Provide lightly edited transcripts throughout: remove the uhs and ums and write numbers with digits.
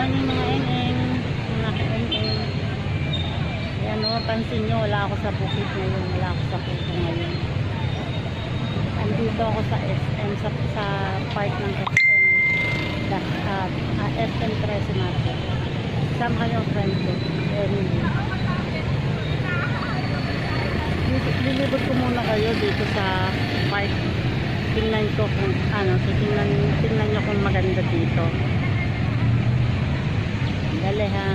morning mga eneng, mga eneng. Ayan o, pansin nyo, wala ako sa bukid ngayon, wala ako sa puso ngayon. Andito ako sa SM, sa park ng SM. SM 13 Market. Sama kayo ang friend ko, Emily. Lilibot ko muna kayo dito sa park. Tingnan ko kung ano, tingnan nyo kung maganda dito. Dali ha.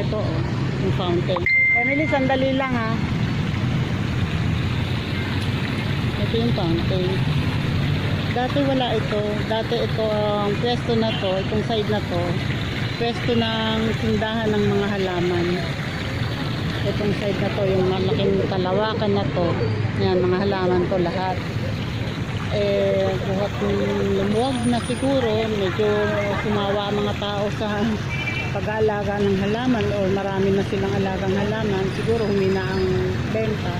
Ito oh, yung fountain. Emily, sandali lang ha. Ito yung fountain. Dati wala ito. Dati ito ang pwesto na to, itong side na to, pwesto ng tindahan ng mga halaman. Itong side na to, yung malaking kalawakan na to, yan, mga halaman to lahat. Buhat lumuwag na siguro, medyo sumawa ang mga tao sa pag-aalaga ng halaman o marami na silang alagang halaman, siguro humina ang benta,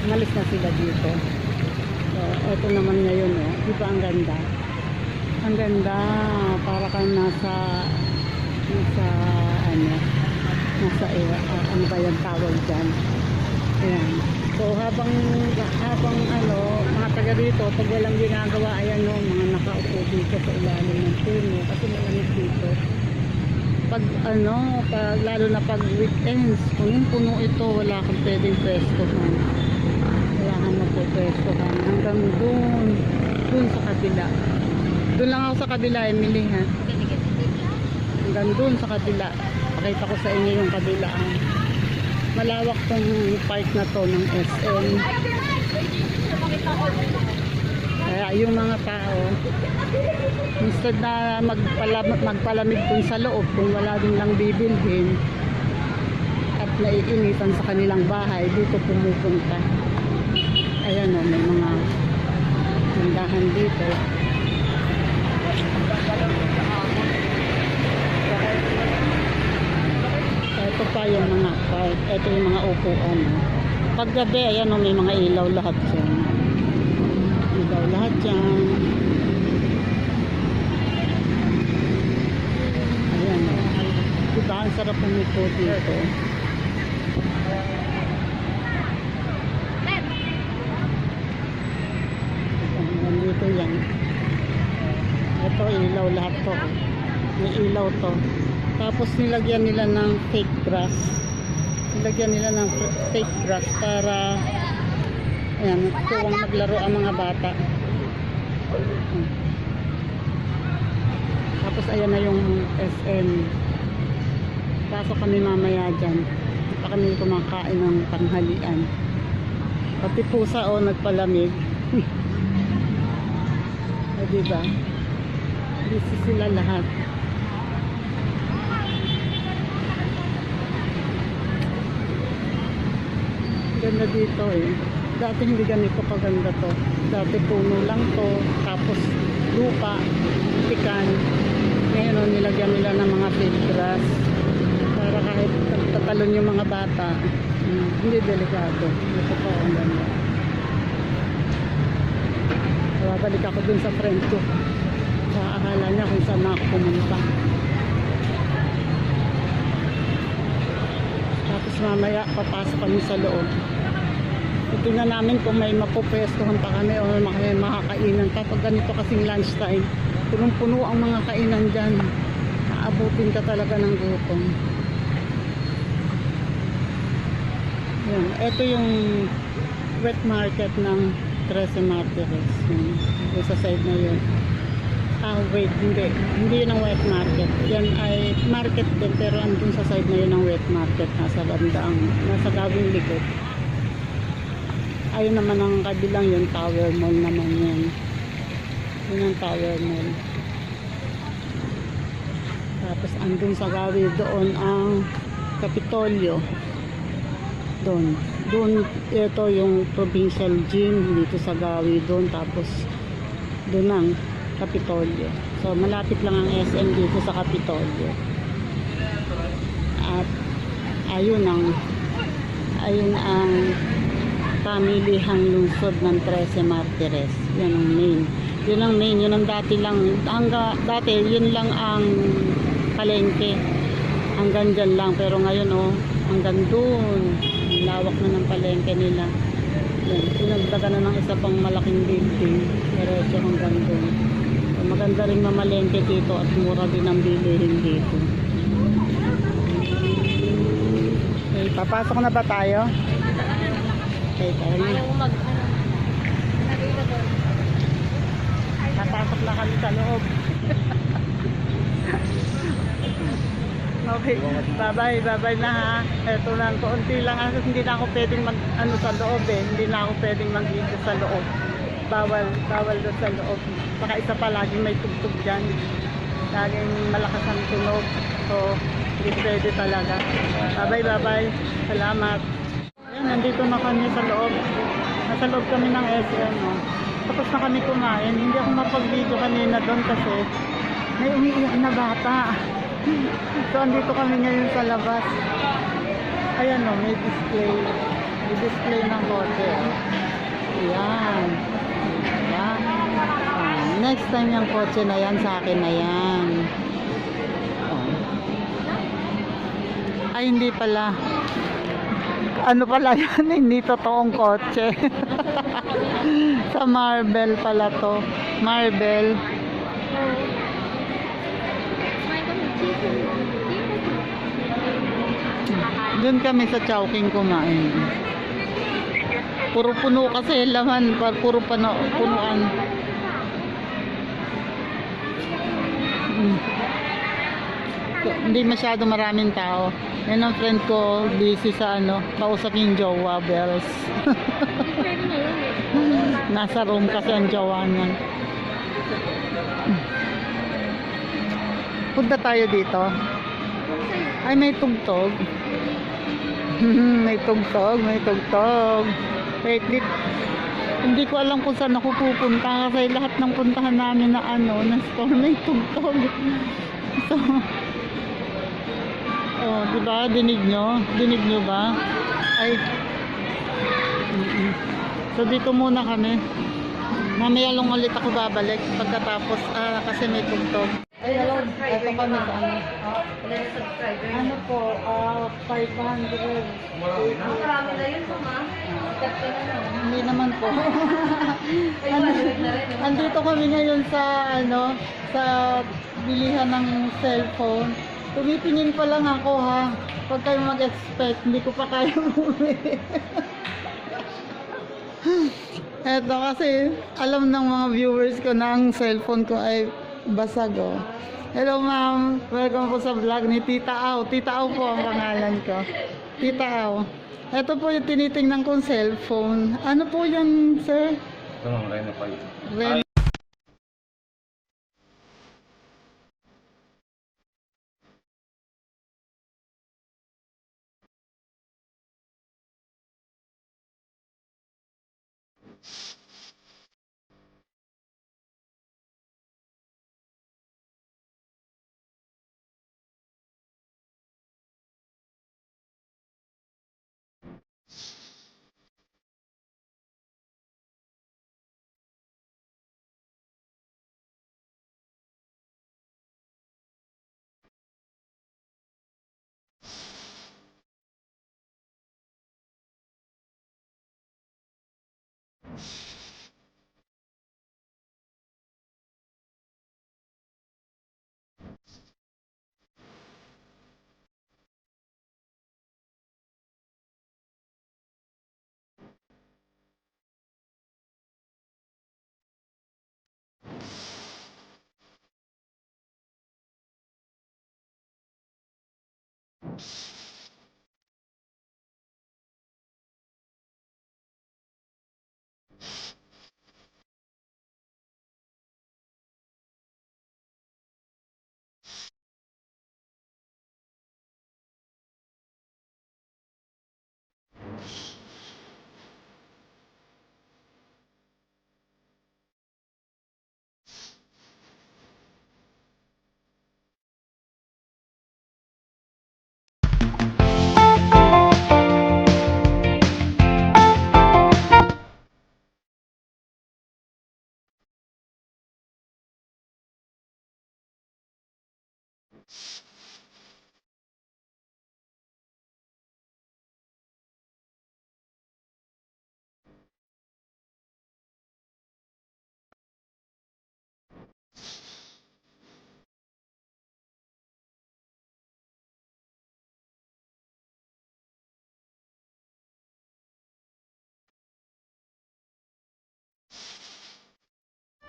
umalis na sila dito. So, ito naman ngayon, oh, di ba ang ganda? Ang ganda, para kang nasa ano ba yung tawag dyan? Ayan. So habang ano, mga taga dito, pag walang ginagawa, ayan no, mga nakaupo dito sa ilalim ng puno kasi malamig dito. Pag ano, lalo na pag weekends, punong-puno ito, wala kang pwedeng pwestohan. Wala kang magpupwestohan. Hanggang dun sa kabila. Dun lang ako sa kabila, Emily ha. Hanggang dun sa kabila. Pakita ko sa inyo yung kabila. Malawak tong park na to ng SM. Kaya yung mga tao, instead na magpalamig dun sa loob kung wala din lang bibilhin at naiinitan sa kanilang bahay, dito pumupunta. Ayan o, may mga tindahan dito. Ito pa yung mga park. Ito yung mga upuan. Paggabi, ayan o, may mga ilaw lahat dyan. Ilaw lahat dyan. Ayan o. Diba, ang sarap pumito dito. Dito yan. Ito, ilaw lahat to. May ilaw to. Tapos nilagyan nila ng fake grass. Nilagyan nila ng fake grass para ayan, tuwang maglaro ang mga bata. Tapos ayan na yung SM. Pasok kami mamaya dyan. Pa kami kumakain ng panghalian. Pati pusa o nagpalamig. O diba? Busy sila lahat. Ganda dito eh. Dati hindi ganito kaganda to. Dati puno lang to. Tapos lupa, tikan. Ngayon o, nilagyan nila ng mga fake grass. Para kahit tatalon yung mga bata, hindi delikado. Ito po ang ganda. Babalik ako dun sa friend ko. Akala niya kung saan ako pumunta. Tapos mamaya papasok kami sa loob. Tingnan namin kung may mapupwestuhan pa kami o may makakainan pa. Pag ganito kasing lunchtime, punong-puno ang mga kainan dyan. Aabutin ka talaga ng gutom. Yan. Ito yung wet market ng 13 Martires. Yung sa side na yun. Wait, hindi yun ang wet market. Yan ay market din, pero andun sa side na yun ang wet market. Nasa bandang, nasa gawing likod. Ayun naman ang kabilang yun, Tower Mall naman yun. Yun ang Tower Mall. Tapos andun sa gawin doon ang Kapitolyo. Doon ito yung provincial gym dito sa Gawi doon, tapos doon ang Kapitolyo. So malapit lang ang SM dito sa Kapitolyo. At ayun ang pamilihang lungsod ng 13 Martires. Yan ang main. Yun ang main, yun ang dati lang. Dati, yun lang ang palengke. Hanggang dyan lang. Pero ngayon, oh, hanggang dun. Lawak na ng palengke nila. Yan, sinagdagan na ng isa pang malaking building. Diretso hanggang dun. So, maganda rin mamalengke dito at mura din ang bilihin dito. Okay, papasok na ba tayo? Okay, tayo. Papasok na kami sa loob. Okay, bye-bye na ha. Eto lang, konti lang. Hindi na ako pwedeng sa loob eh. Hindi na ako pwedeng mag-video sa loob. Bawal doon sa loob. Baka isa pa, laging may tugtog dyan. Laging malakas ang tunog. So, hindi pwede talaga. Bye-bye. Salamat. Ayan, nandito na kami sa loob. Nasa loob kami ng SM. No? Tapos na kami kumain. Hindi ako mapag-video kanina doon kasi may umiiyak na bata. So, andito kami ngayon sa labas. Ayan o, may display. May display ng kotse. Ayan. Ayan. Next time yung kotse na yan, sa akin na yan. Ay, hindi pala. Ano pala yan? Hindi totoong kotse. Sa Marvel pala to. Marvel. Doon kami sa Chowking kumain. Puro puno kasi laman. Puro punuan. Hindi masyado maraming tao. Yan ang friend ko, busy sa kausap yung jowa, Bells. Nasa room kasi ang jowa niya. Punta tayo dito. Ay, may tugtog. May tugtog. Wait, hindi ko alam kung saan ako pupunta kasi lahat ng puntahan namin na na store may tugtog. So, oh, diba? Dinig nyo ba? Ay. So, dito muna kami. Mamaya lang ulit ako babalik pagkatapos, kasi may tugtog. Ay, hello. Ito kami sa ano po, 500. Marami na yun po, ma. Hindi naman po. Andito kami ngayon sa sa bilihan ng cellphone. Tumitingin pa lang ako ha. Huwag kayong mag-expect, hindi ko pa kaya bumili. Eto kasi alam ng mga viewers ko na ang cellphone ko ay basag oh. Hello ma'am, welcome po sa vlog ni Tita Au. Tita Au po ang pangalan ko. Tita Au. Ito po yung tinitingnan kong cellphone. Ano po yan, sir? Ito lang, Reno 5. Ren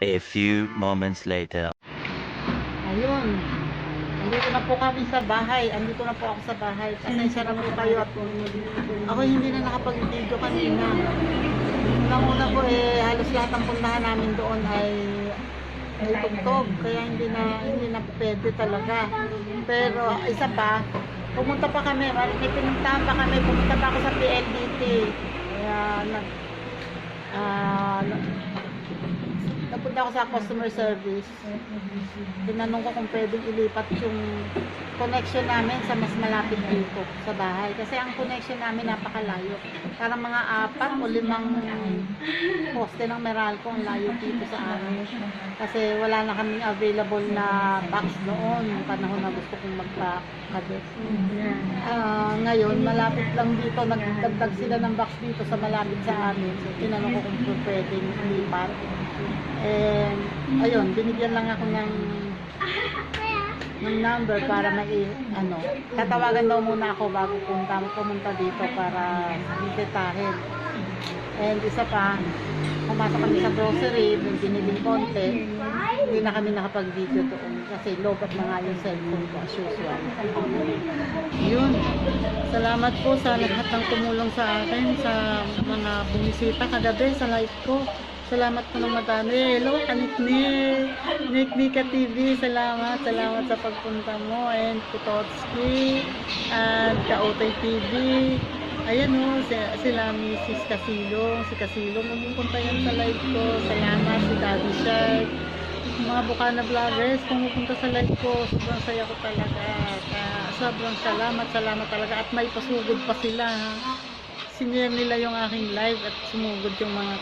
A few moments later. Ayun. Andito na po kami sa bahay. Andito na po ako sa bahay. Pasensya na po kayo at ako hindi na nakapag-video kanina. Unang-una po halos lahat ng puntahan namin doon ay tugtog. Kaya hindi na pwede talaga. Pero isa pa, pumunta pa kami. May pinuntahan pa kami. Pumunta pa ako sa PLDT. Kaya napunta ako sa customer service. Tinanong ko kung pwedeng ilipat yung connection namin sa mas malapit dito sa bahay. Kasi ang connection namin napakalayo. Parang mga 4 o 5 poste ng Meralco ang layo dito sa amin. Kasi wala na kaming available na box noon. Yung panahon na gusto kong magpa-kabit. Ngayon, malapit lang dito. Nagdagdag sila ng box dito sa malapit sa amin. So, tinanong ko kung pwedeng ilipat. Ayun, binigyan lang ako ng number para tatawagan daw muna ako bago pumunta dito para bisitahin. And isa pa, pumasok kami sa grocery, biniling konti, hindi na kami nakapag-video doon kasi lobat na nga yung cellphone ko as usual. Yun, salamat po sa lahat ng tumulong sa akin, sa mga bumisita kagabi sa live ko. Salamat po ng madami. Hello, Niknika TV. Salamat sa pagpunta mo. And Kutotski and Kaotay TV. Ayan o, sila Mrs. Kasilong. Si Kasilong, pumunta yan sa live ko. Salamat si Daddy Shark. Mga Bukana Vloggers, pumupunta sa live ko. Sobrang saya ko talaga. Sobrang salamat talaga. At may pasugod pa sila. Sinare nila yung aking live at sumugod yung mga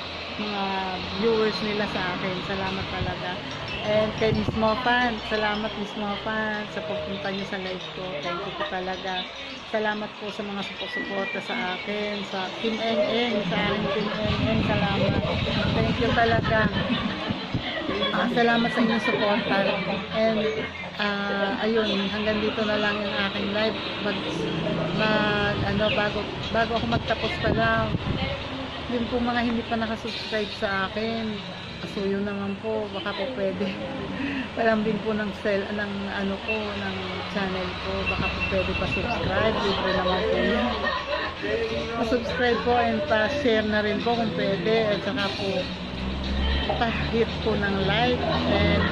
viewers nila sa akin. Salamat talaga. And kay Miss Mopan, salamat Miss Mopan sa pagpunta niyo sa live ko. Thank you po talaga. Salamat po sa mga suporta sa akin, sa Team NN, sa aking Team NN. Salamat. Thank you talaga. Salamat sa inyong suporta. And ayun, hanggang dito na lang yung aking live. Bago ako magtapos pa lang, yun po mga hindi pa nakasubscribe sa akin, asuyo naman po, baka po pwede palambing po ng ng channel ko, baka po pwede pa subscribe, libre naman po yun. Pa-subscribe po and pa-share na rin po kung pwede, at saka po pa-hit po ng like and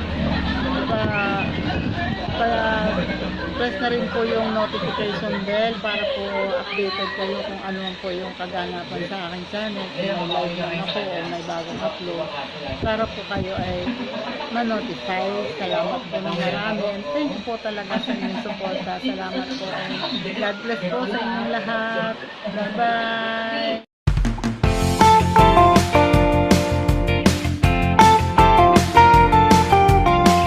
press na rin po yung notification bell para po updated kayo kung ano man po yung kaganapan sa aking channel, kung may live na ako o may bagong upload, para po kayo ay ma-notify. Salamat po ng marami and thank you po talaga sa inyong suporta. Salamat po and God bless po sa inyong lahat. Bye bye.